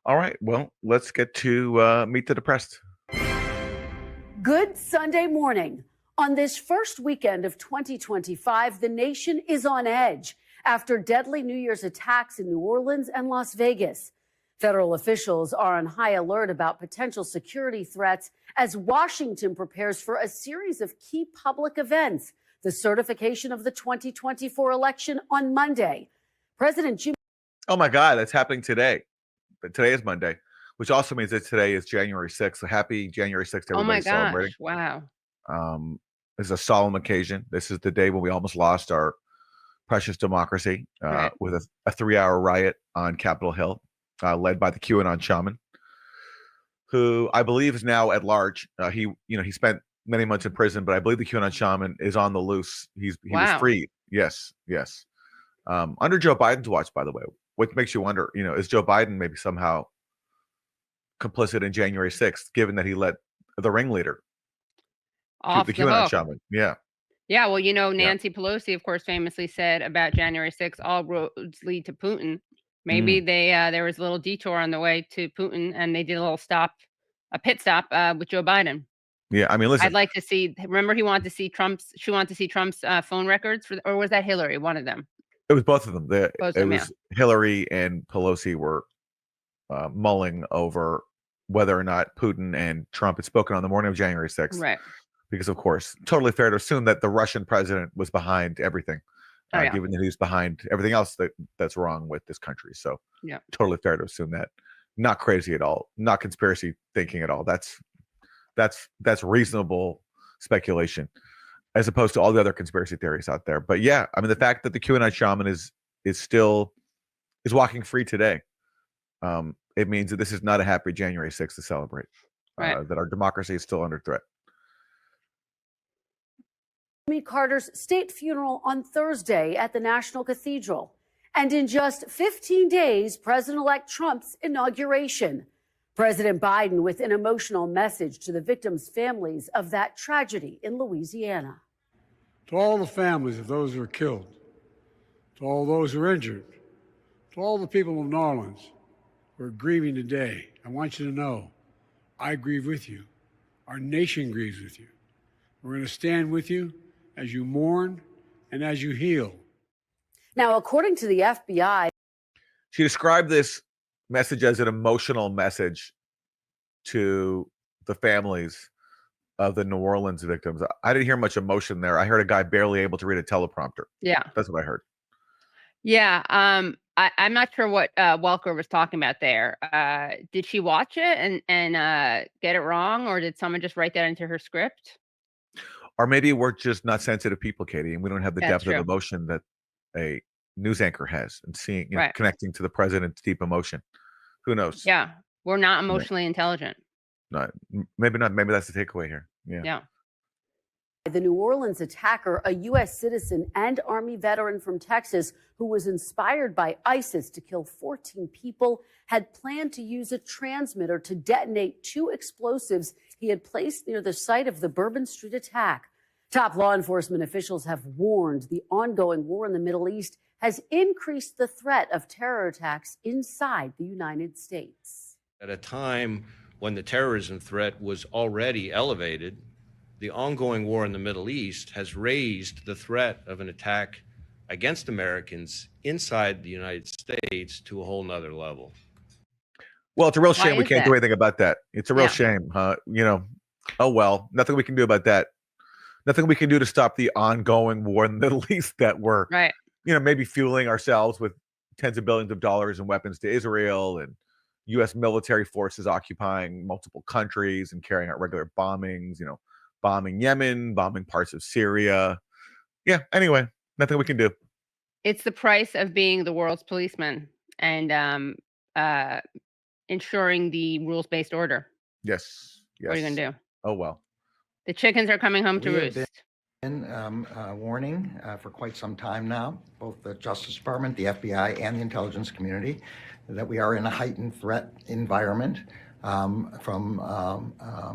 All right. Well, let's get to Meet the Depressed. Good Sunday morning. On this first weekend of 2025, the nation is on edge after deadly New Year's attacks in New Orleans and Las Vegas. Federal officials are on high alert about potential security threats as Washington prepares for a series of key public events, the certification of the 2024 election on Monday. President Jim. Oh my God, that's happening today. But today is Monday, which also means that today is January 6th. So happy January 6th to Oh my everybody celebrating. gosh! Wow. This is a solemn occasion. This is the day when we almost lost our precious democracy Right. with a 3-hour riot on Capitol Hill, led by the QAnon shaman, who I believe is now at large. He spent many months in prison, but I believe the QAnon shaman is on the loose. He was Wow. freed. Yes. Under Joe Biden's watch, by the way. What makes you wonder, is Joe Biden maybe somehow complicit in January 6th, given that he let the ringleader, Off the the QAnon hook. shaman? Yeah. Yeah, well, Nancy Pelosi, of course, famously said about January 6th, all roads lead to Putin. Maybe there was a little detour on the way to Putin, and they did a pit stop with Joe Biden. Yeah, I mean, listen. I'd like to see. Remember, she wanted to see Trump's phone records, or was that Hillary? One of them. It was both of them. Yeah. Hillary and Pelosi were mulling over whether or not Putin and Trump had spoken on the morning of January 6th. Right. Because, of course, totally fair to assume that the Russian president was behind everything, given that he's behind everything else that's wrong with this country. So, yeah, totally fair to assume that. Not crazy at all. Not conspiracy thinking at all. That's reasonable speculation, as opposed to all the other conspiracy theories out there. But yeah, I mean, the fact that the QAnon shaman is walking free today, it means that this is not a happy January 6th to celebrate. Right. That our democracy is still under threat. Jimmy Carter's state funeral on Thursday at the National Cathedral. And in just 15 days, President-elect Trump's inauguration. President Biden with an emotional message to the victims' families of that tragedy in Louisiana. To all the families of those who were killed, to all those who are injured, to all the people of New Orleans who are grieving today, I want you to know, I grieve with you. Our nation grieves with you. We're going to stand with you as you mourn and as you heal. Now, according to the FBI, she described this message as an emotional message to the families of the New Orleans victims. I didn't hear much emotion there. I heard a guy barely able to read a teleprompter. Yeah. That's what I heard. Yeah. I'm not sure what Welker was talking about there. Did she watch it and get it wrong, or did someone just write that into her script? Or maybe we're just not sensitive people, Katie, and we don't have the depth of emotion that a news anchor has, and seeing, connecting to the president's deep emotion. Who knows? Yeah, we're not emotionally intelligent. No, maybe not. Maybe that's the takeaway here. Yeah. The New Orleans attacker, a U.S. citizen and Army veteran from Texas who was inspired by ISIS to kill 14 people, had planned to use a transmitter to detonate 2 explosives he had placed near the site of the Bourbon Street attack. Top law enforcement officials have warned the ongoing war in the Middle East has increased the threat of terror attacks inside the United States. At a time when the terrorism threat was already elevated, the ongoing war in the Middle East has raised the threat of an attack against Americans inside the United States to a whole nother level. Well, it's a real shame we can't do anything about that. It's a real shame. Oh well, nothing we can do about that. Nothing we can do to stop the ongoing war in the Middle East that we're, maybe fueling ourselves with tens of billions of dollars in weapons to Israel, and U.S. military forces occupying multiple countries and carrying out regular bombings, bombing Yemen, bombing parts of Syria. Yeah, anyway, nothing we can do. It's the price of being the world's policeman and ensuring the rules-based order. Yes. What are you going to do? Oh, well. The chickens are coming home to roost. Been warning for quite some time now, both the Justice Department, the FBI, and the intelligence community, that we are in a heightened threat environment from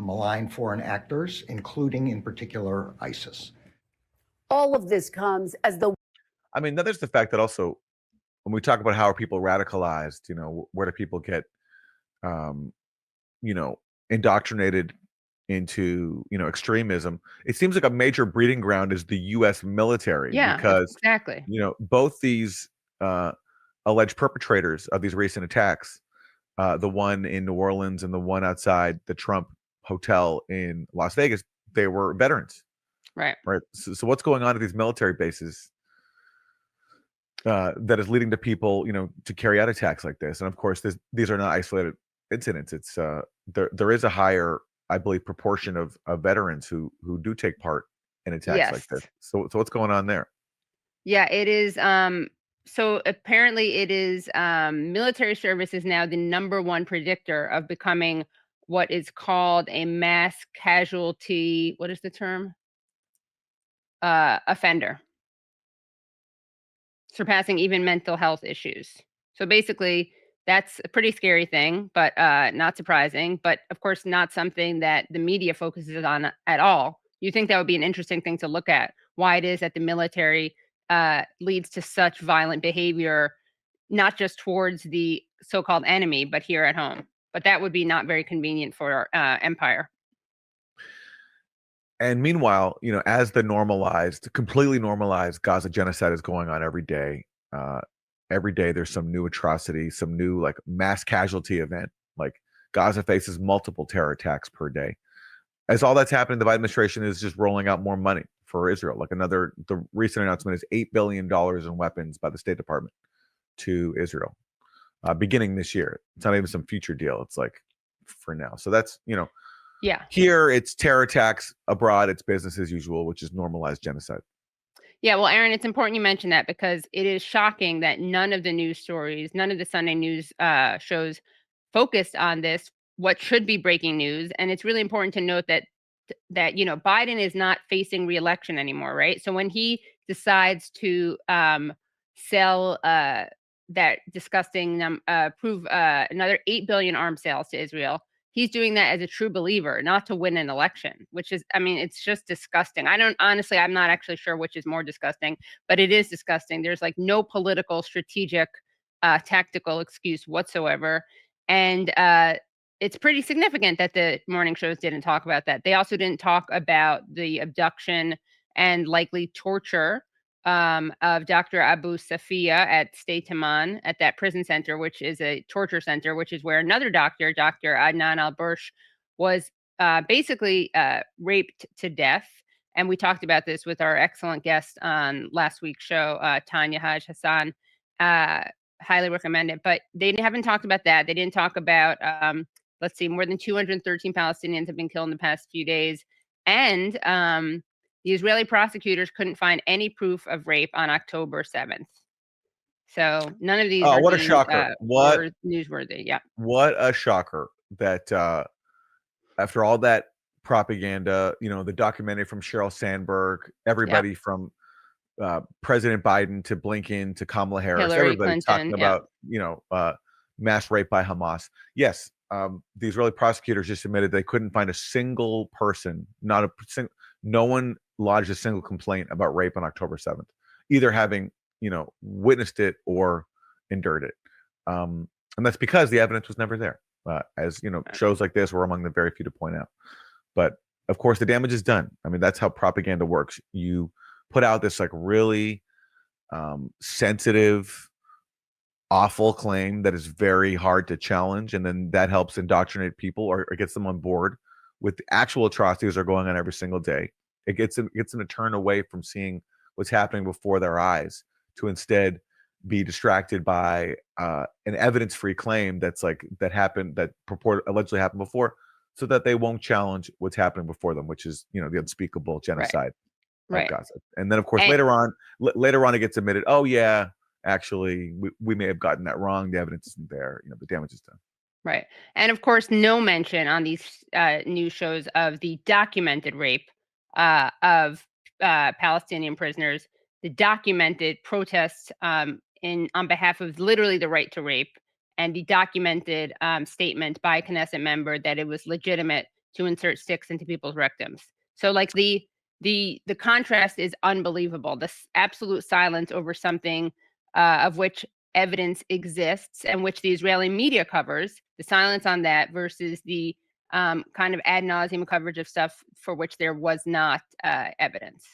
malign foreign actors, including in particular ISIS. All of this comes as the... I mean, there's the fact that also when we talk about how are people radicalized, where do people get you know, indoctrinated into, you know, extremism. It seems like a major breeding ground is the U.S. military because, exactly. you know, both these alleged perpetrators of these recent attacks, the one in New Orleans and the one outside the Trump hotel in Las Vegas, they were veterans. Right. So what's going on at these military bases that is leading to people, you know, to carry out attacks like this? And of course, these are not isolated incidents. It's there is a higher, I believe, proportion of veterans who do take part in attacks like this. So what's going on there? Yeah, it is. So apparently, it is. Military service is now the #1 predictor of becoming what is called a mass casualty. What is the term? Offender, surpassing even mental health issues. So basically, that's a pretty scary thing, but not surprising. But of course, not something that the media focuses on at all. You think that would be an interesting thing to look at? Why it is that the military leads to such violent behavior, not just towards the so-called enemy, but here at home. But that would be not very convenient for empire. And meanwhile, you know, as the completely normalized Gaza genocide is going on every day there's some new atrocity, some new like mass casualty event. Like Gaza faces multiple terror attacks per day. As all that's happening, the Biden administration is just rolling out more money for Israel. Like the recent announcement is $8 billion in weapons by the State Department to Israel, beginning this year. It's not even some future deal. It's like for now. So that's, you know, Yeah. Here, it's terror attacks. Abroad, it's business as usual, which is normalized genocide. Yeah, well, Aaron, it's important you mention that because it is shocking that none of the news stories, none of the Sunday news shows focused on this, what should be breaking news. And it's really important to note that you know, Biden is not facing reelection anymore, right? So when he decides to sell that disgusting prove another 8 billion arms sales to Israel, he's doing that as a true believer, not to win an election, which is, I mean, it's just disgusting. I'm not actually sure which is more disgusting, but it is disgusting. There's like no political, strategic, tactical excuse whatsoever. And it's pretty significant that the morning shows didn't talk about that. They also didn't talk about the abduction and likely torture of Dr. Abu Safia at State Taman at that prison center, which is a torture center, which is where another doctor, Dr. Adnan al-Bursh, was basically raped to death. And we talked about this with our excellent guest on last week's show, Tanya Haj Hassan. Highly recommend it. But they haven't talked about that. They didn't talk about, let's see, more than 213 Palestinians have been killed in the past few days. And the Israeli prosecutors couldn't find any proof of rape on October 7th. So none of these are what a shocker. Newsworthy. Yeah. What a shocker that after all that propaganda, you know, the documentary from Sheryl Sandberg, everybody from President Biden to Blinken to Kamala Harris, Hillary everybody Clinton, talking about, you know, mass rape by Hamas. Yes, the Israeli prosecutors just admitted they couldn't find a single person, no one lodged a single complaint about rape on October 7th, either having, you know, witnessed it or endured it. And that's because the evidence was never there. As you know, shows like this were among the very few to point out. But of course, the damage is done. I mean, that's how propaganda works. You put out this like really sensitive, awful claim that is very hard to challenge, and then that helps indoctrinate people or gets them on board with the actual atrocities that are going on every single day. It gets them to turn away from seeing what's happening before their eyes to instead be distracted by an evidence-free claim that's like that allegedly happened before, so that they won't challenge what's happening before them, which is, you know, the unspeakable genocide of Gaza. And then of course later on it gets admitted, oh yeah, actually we may have gotten that wrong. The evidence isn't there. You know, the damage is done. Right. And of course, no mention on these news shows of the documented rape of Palestinian prisoners, the documented protests on behalf of literally the right to rape, and the documented statement by a Knesset member that it was legitimate to insert sticks into people's rectums. So like the contrast is unbelievable. This absolute silence over something of which evidence exists and which the Israeli media covers, the silence on that versus the kind of ad nauseum coverage of stuff for which there was not evidence.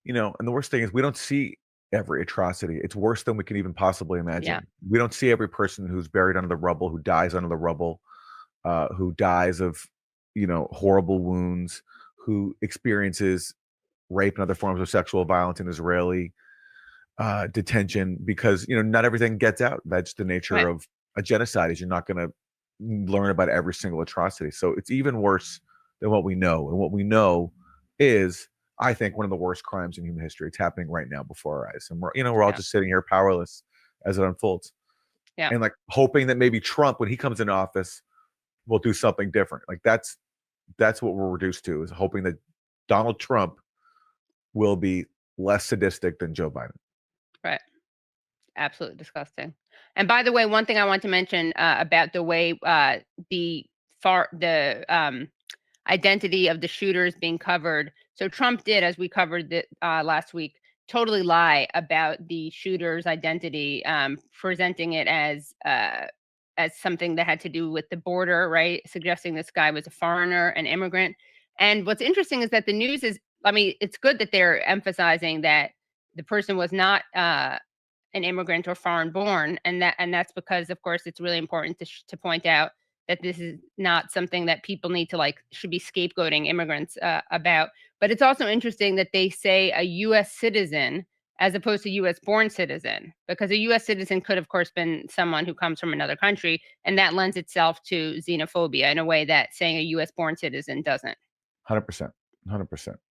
You know, and the worst thing is we don't see every atrocity. It's worse than we can even possibly imagine. We don't see every person who's buried under the rubble, who dies under the rubble, who dies of, you know, horrible wounds, who experiences rape and other forms of sexual violence in Israeli detention, because, you know, not everything gets out. That's the nature of a genocide, is you're not going to learn about every single atrocity. So it's even worse than what we know. And what we know is, I think, one of the worst crimes in human history. It's happening right now before our eyes. And we're all just sitting here powerless as it unfolds. And like hoping that maybe Trump, when he comes into office, will do something different. Like that's what we're reduced to, is hoping that Donald Trump will be less sadistic than Joe Biden. Right. Absolutely disgusting. And by the way, one thing I want to mention about the way the identity of the shooters being covered. So Trump did, as we covered last week, totally lie about the shooter's identity, presenting it as something that had to do with the border, right? Suggesting this guy was a foreigner, an immigrant. And what's interesting is that the news is, I mean, it's good that they're emphasizing that the person was not an immigrant or foreign born, and that's because, of course, it's really important to point out that this is not something that people need to should be scapegoating immigrants about. But it's also interesting that they say a U.S. citizen as opposed to U.S. born citizen, because a U.S. citizen could, of course, been someone who comes from another country, and that lends itself to xenophobia in a way that saying a U.S. born citizen doesn't. 100%. 100%.